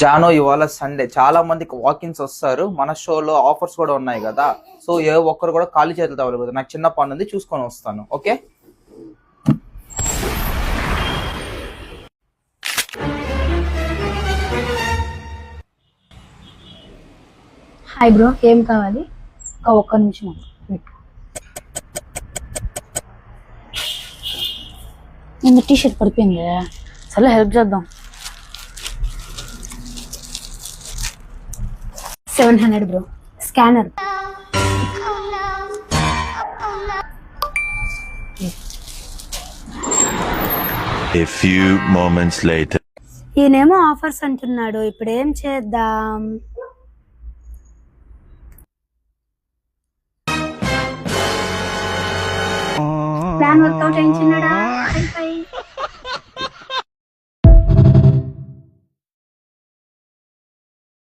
జానో ఇవాళ సండే చాలా మందికి వాకిన్స్ వస్తారు. మన షోలో ఆఫర్స్ కూడా ఉన్నాయి కదా. సో ఏ ఒక్కరు కూడా ఖాళీ చేతులతో అవ్వలేదు. నాకు చిన్న పని ఉంది, చూసుకొని వస్తాను. ఓకే. హాయ్ బ్రో, ఏం కావాలి? ఒక్క నిమిషం. నేను టీ షర్ట్ పడిపోయింది, సరే హెల్ప్ చేద్దాం. 700 bro. Scanner. A few moments later. ఈయనేమో ఆఫర్స్ అంటున్నాడు, ఇప్పుడు ఏం చేద్దాం? Plan work out అయించినాడా?